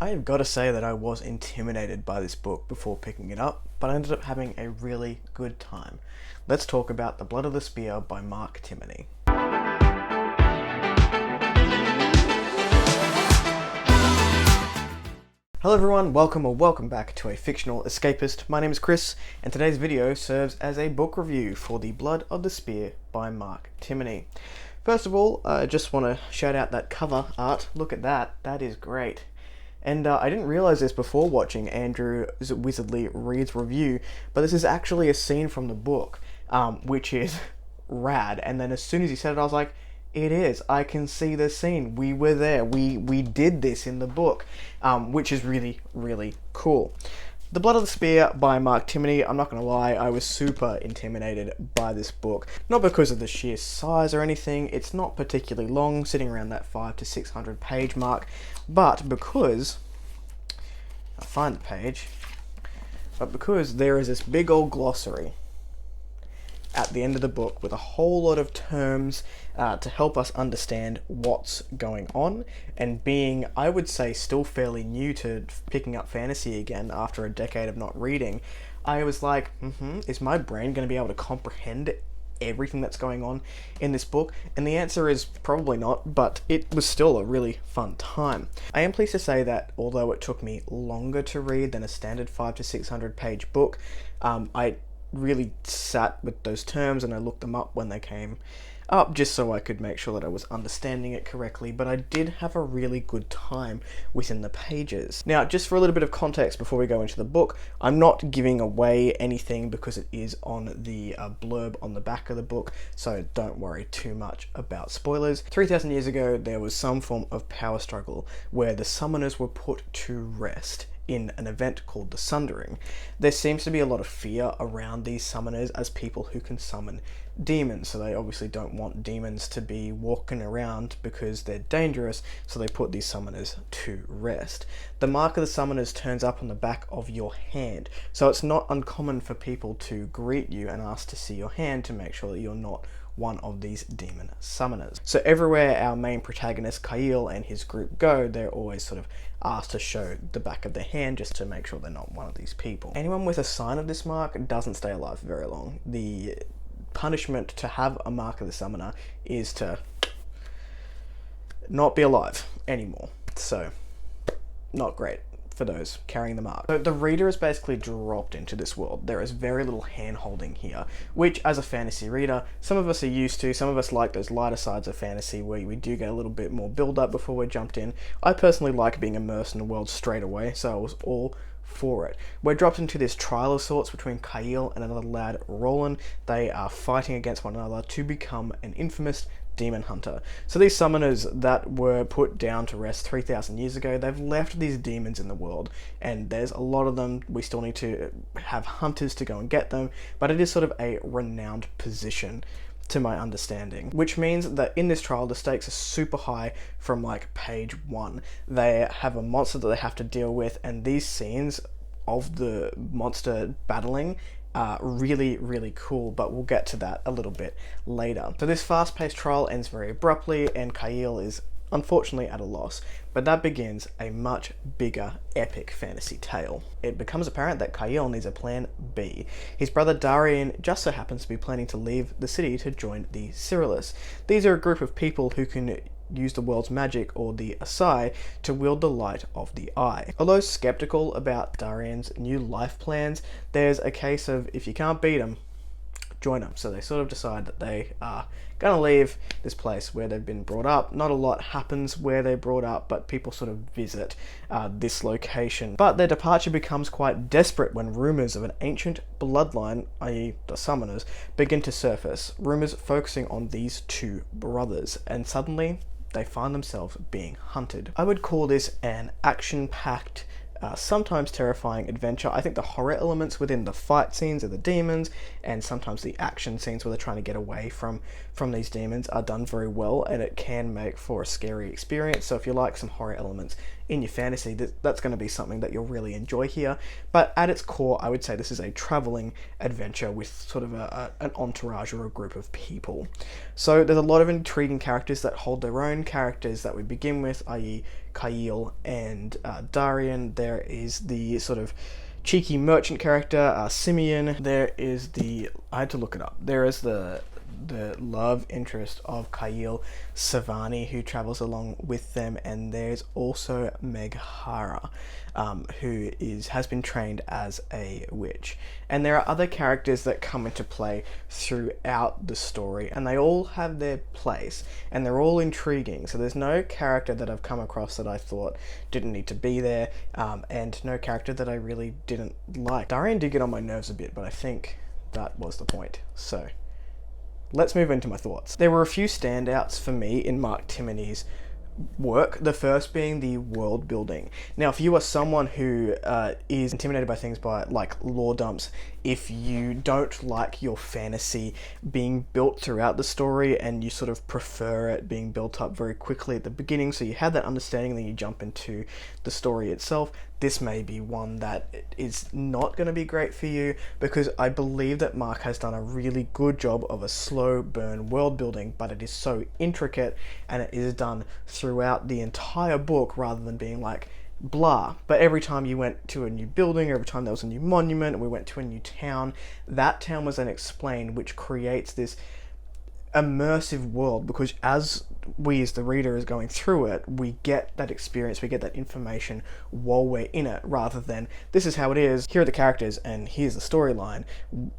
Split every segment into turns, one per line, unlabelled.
I have got to say that I was intimidated by this book before picking it up, but I ended up having a really good time. Let's talk about The Blood of the Spear by Mark Timmony. Hello everyone, welcome back to A Fictional Escapist. My name is Chris, and today's video serves as a book review for The Blood of the Spear by Mark Timmony. First of all, I just want to shout out that cover art. Look at that, that is great. And I didn't realise this before watching Andrew Wizardly Reads review, but this is actually a scene from the book, which is rad. And then as soon as he said it, I was like, it is. I can see the scene. We were there. We did this in the book, which is really, really cool. The Blood of the Spear by Mark Timmony, I'm not going to lie, I was super intimidated by this book. Not because of the sheer size or anything, it's not particularly long, sitting around that 500 to 600 page mark, but because, I'll find the page, but because there is this big old glossary at the end of the book with a whole lot of terms to help us understand what's going on, and being, I would say, still fairly new to picking up fantasy again after a decade of not reading, I was like, is my brain going to be able to comprehend everything that's going on in this book? And the answer is probably not, but it was still a really fun time. I am pleased to say that although it took me longer to read than a standard 500 to 600 page book, I really sat with those terms and I looked them up when they came up just so I could make sure that I was understanding it correctly, but I did have a really good time within the pages. Now, just for a little bit of context before we go into the book, I'm not giving away anything because it is on the blurb on the back of the book, so don't worry too much about spoilers. 3,000 years ago, there was some form of power struggle where the summoners were put to rest in an event called the Sundering. There seems to be a lot of fear around these summoners as people who can summon demons, so they obviously don't want demons to be walking around because they're dangerous, so they put these summoners to rest. The mark of the summoners turns up on the back of your hand, so it's not uncommon for people to greet you and ask to see your hand to make sure that you're not one of these demon summoners. So everywhere our main protagonist Kyle and his group go, they're always sort of asked to show the back of their hand just to make sure they're not one of these people. Anyone with a sign of this mark doesn't stay alive very long. The punishment to have a mark of the summoner is to not be alive anymore. So, not great for those carrying the mark. So the reader is basically dropped into this world. There is very little hand-holding here, which as a fantasy reader, some of us are used to. Some of us like those lighter sides of fantasy where we do get a little bit more build-up before we're jumped in. I personally like being immersed in the world straight away, so I was all for it. We're dropped into this trial of sorts between Kyle and another lad, Roland. They are fighting against one another to become an infamous demon hunter. So these summoners that were put down to rest 3,000 years ago, they've left these demons in the world, and there's a lot of them. We still need to have hunters to go and get them, but it is sort of a renowned position to my understanding, which means that in this trial the stakes are super high from like page 1. They have a monster that they have to deal with, and these scenes of the monster battling are really, really cool, but we'll get to that a little bit later. So this fast-paced trial ends very abruptly, and Kyle is unfortunately at a loss, but that begins a much bigger epic fantasy tale. It becomes apparent that Kyle needs a plan B. His brother Darian just so happens to be planning to leave the city to join the Cyrillus. These are a group of people who can use the world's magic, or the Asai, to wield the light of the eye. Although skeptical about Darian's new life plans, there's a case of if you can't beat them, join them. So they sort of decide that they are going to leave this place where they've been brought up. Not a lot happens where they're brought up, but people sort of visit this location. But their departure becomes quite desperate when rumours of an ancient bloodline, i.e. the summoners, begin to surface. Rumours focusing on these two brothers, and suddenly they find themselves being hunted. I would call this an action-packed, sometimes terrifying adventure. I think the horror elements within the fight scenes of the demons, and sometimes the action scenes where they're trying to get away from these demons, are done very well, and it can make for a scary experience. So if you like some horror elements in your fantasy, that's going to be something that you'll really enjoy here. But at its core, I would say this is a traveling adventure with sort of an entourage or a group of people. So there's a lot of intriguing characters that hold their own, characters that we begin with, i.e. Kyle and Darian. There is the sort of cheeky merchant character, Simeon. There is I had to look it up. There is the love interest of Kyle, Savani, who travels along with them, and there's also Meghara, who has been trained as a witch. And there are other characters that come into play throughout the story, and they all have their place, and they're all intriguing. So there's no character that I've come across that I thought didn't need to be there, and no character that I really didn't like. Darian did get on my nerves a bit, but I think that was the point. So let's move into my thoughts. There were a few standouts for me in Mark Timmony's work, the first being the world building. Now, if you are someone who is intimidated by things like lore dumps, if you don't like your fantasy being built throughout the story and you sort of prefer it being built up very quickly at the beginning, so you have that understanding, then you jump into the story itself, this may be one that is not going to be great for you, because I believe that Mark has done a really good job of a slow burn world building, but it is so intricate and it is done throughout the entire book rather than being like blah. But every time you went to a new building, every time there was a new monument, and we went to a new town, that town was then explained, which creates this immersive world, because as we as the reader is going through it, we get that experience, we get that information while we're in it, rather than this is how it is, here are the characters and here's the storyline.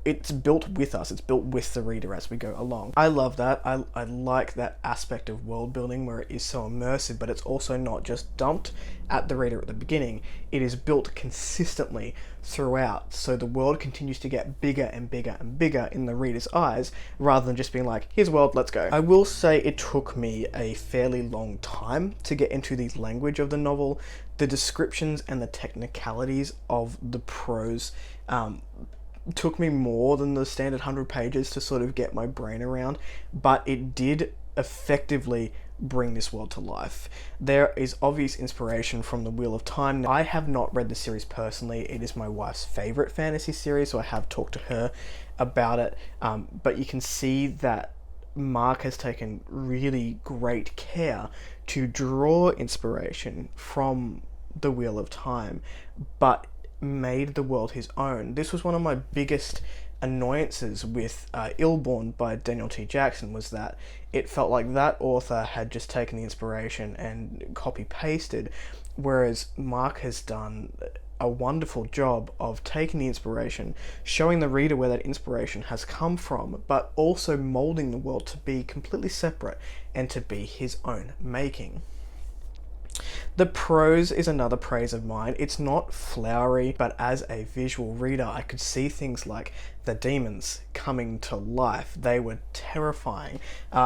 It's built with us, it's built with the reader as we go along. I love that. I like that aspect of world building where it is so immersive, but it's also not just dumped at the reader at the beginning. It is built consistently throughout, so the world continues to get bigger and bigger and bigger in the reader's eyes, rather than just being like, here's a world, let's go. I will say it took me a fairly long time to get into the language of the novel. The descriptions and the technicalities of the prose took me more than the standard 100 pages to sort of get my brain around, but it did effectively bring this world to life. There is obvious inspiration from the Wheel of Time. I have not read the series personally. It is my wife's favorite fantasy series, so I have talked to her about it, but you can see that Mark has taken really great care to draw inspiration from the Wheel of Time, but made the world his own. This was one of my biggest annoyances with Illborn by Daniel T. Jackson, was that it felt like that author had just taken the inspiration and copy-pasted, whereas Mark has done a wonderful job of taking the inspiration, showing the reader where that inspiration has come from, but also molding the world to be completely separate and to be his own making. The prose is another praise of mine. It's not flowery, but as a visual reader, I could see things like the demons coming to life. They were terrifying.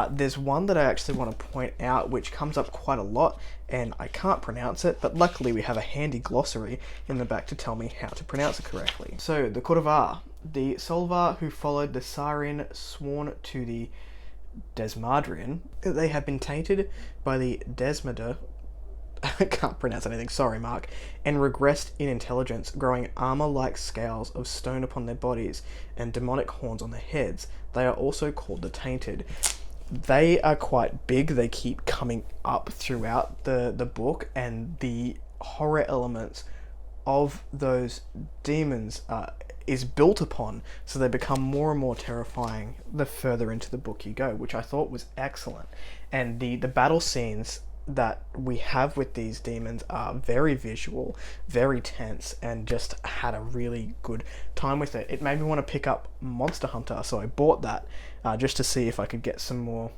There's one that I actually want to point out, which comes up quite a lot, and I can't pronounce it, but luckily we have a handy glossary in the back to tell me how to pronounce it correctly. So, the Kodavar, the Solvar who followed the Sarin sworn to the Desmadrian, they have been tainted by the Desmada, I can't pronounce anything, sorry Mark, and regressed in intelligence, growing armor-like scales of stone upon their bodies and demonic horns on their heads. They are also called the Tainted. They are quite big. They keep coming up throughout the book, and the horror elements of those demons is built upon, so they become more and more terrifying the further into the book you go, which I thought was excellent. And the battle scenes that we have with these demons are very visual, very tense, and just had a really good time with it. It made me want to pick up Monster Hunter, so I bought that just to see if I could get some more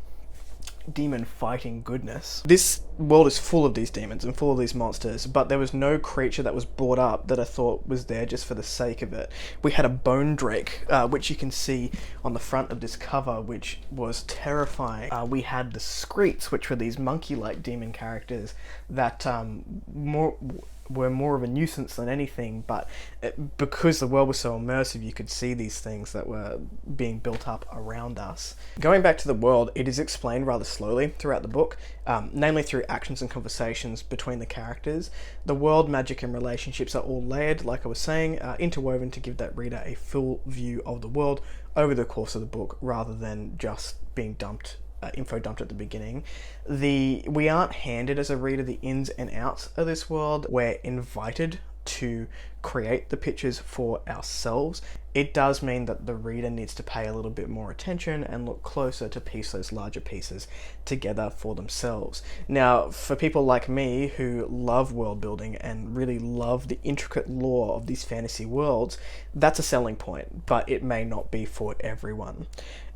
demon fighting goodness. This world is full of these demons and full of these monsters, but there was no creature that was brought up that I thought was there just for the sake of it. We had a bone drake, which you can see on the front of this cover, which was terrifying. We had the Screets, which were these monkey-like demon characters that were more of a nuisance than anything, but because the world was so immersive, you could see these things that were being built up around us. Going back to the world, it is explained rather slowly throughout the book, namely through actions and conversations between the characters. The world, magic, and relationships are all layered, like I was saying, interwoven to give that reader a full view of the world over the course of the book, rather than just being info dumped at the beginning. We aren't handed as a reader the ins and outs of this world. We're invited to create the pictures for ourselves. It does mean that the reader needs to pay a little bit more attention and look closer to piece those larger pieces together for themselves. Now, for people like me who love world building and really love the intricate lore of these fantasy worlds, that's a selling point, but it may not be for everyone.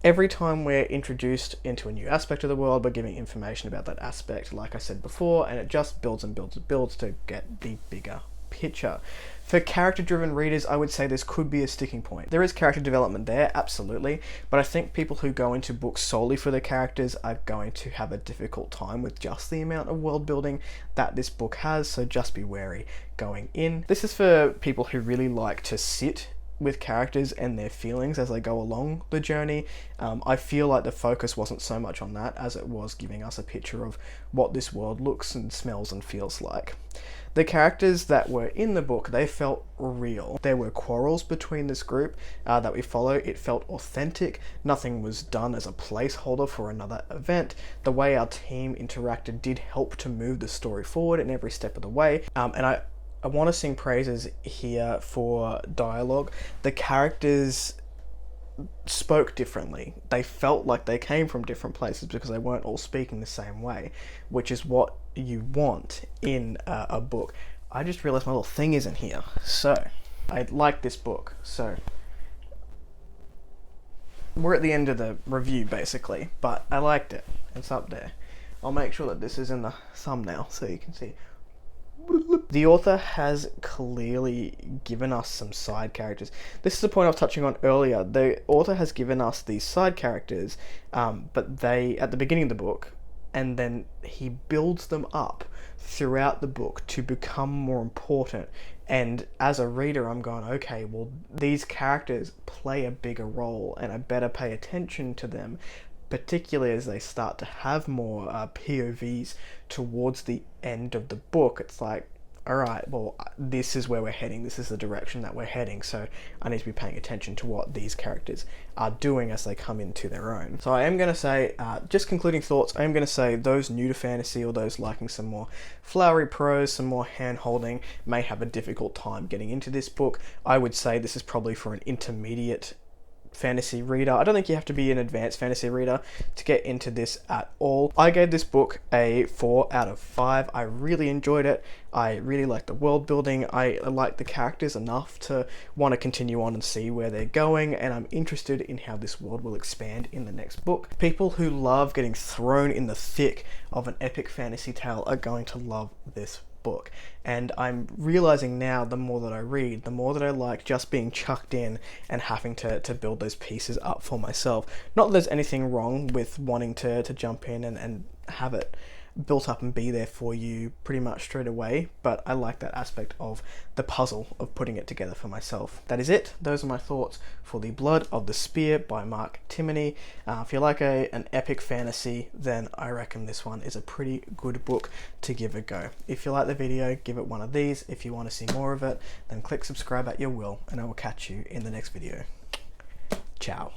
Every time we're introduced into a new aspect of the world, we're giving information about that aspect, like I said before, and it just builds and builds and builds to get the bigger picture. For character-driven readers, I would say this could be a sticking point. There is character development there, absolutely, but I think people who go into books solely for their characters are going to have a difficult time with just the amount of world building that this book has, so just be wary going in. This is for people who really like to sit with characters and their feelings as they go along the journey. I feel like the focus wasn't so much on that as it was giving us a picture of what this world looks and smells and feels like. The characters that were in the book, they felt real. There were quarrels between this group that we follow. It felt authentic. Nothing was done as a placeholder for another event. The way our team interacted did help to move the story forward in every step of the way. And I want to sing praises here for dialogue. The characters spoke differently. They felt like they came from different places because they weren't all speaking the same way, which is what you want in a book. I just realized my little thing isn't here. So, I like this book. So, we're at the end of the review basically, but I liked it. It's up there. I'll make sure that this is in the thumbnail so you can see. The author has clearly given us some side characters. This is the point I was touching on earlier. The author has given us these side characters, but they, at the beginning of the book, and then he builds them up throughout the book to become more important. And as a reader, I'm going, okay, well, these characters play a bigger role, and I better pay attention to them, particularly as they start to have more POVs towards the end of the book. It's like, all right, well, this is where we're heading. This is the direction that we're heading. So I need to be paying attention to what these characters are doing as they come into their own. So I am going to say, just concluding thoughts, I am going to say those new to fantasy or those liking some more flowery prose, some more hand-holding, may have a difficult time getting into this book. I would say this is probably for an intermediate fantasy reader. I don't think you have to be an advanced fantasy reader to get into this at all. I gave this book a 4 out of 5. I really enjoyed it. I really liked the world building. I liked the characters enough to want to continue on and see where they're going, and I'm interested in how this world will expand in the next book. People who love getting thrown in the thick of an epic fantasy tale are going to love this book. And I'm realizing now, the more that I read, the more that I like just being chucked in and having to build those pieces up for myself. Not that there's anything wrong with wanting to jump in and have it built up and be there for you pretty much straight away, but I like that aspect of the puzzle of putting it together for myself. That is it. Those are my thoughts for The Blood of the Spear by Mark Timmony. If you like an epic fantasy, then I reckon this one is a pretty good book to give a go. If you like the video, give it one of these. If you want to see more of it, then click subscribe at your will, and I will catch you in the next video. Ciao.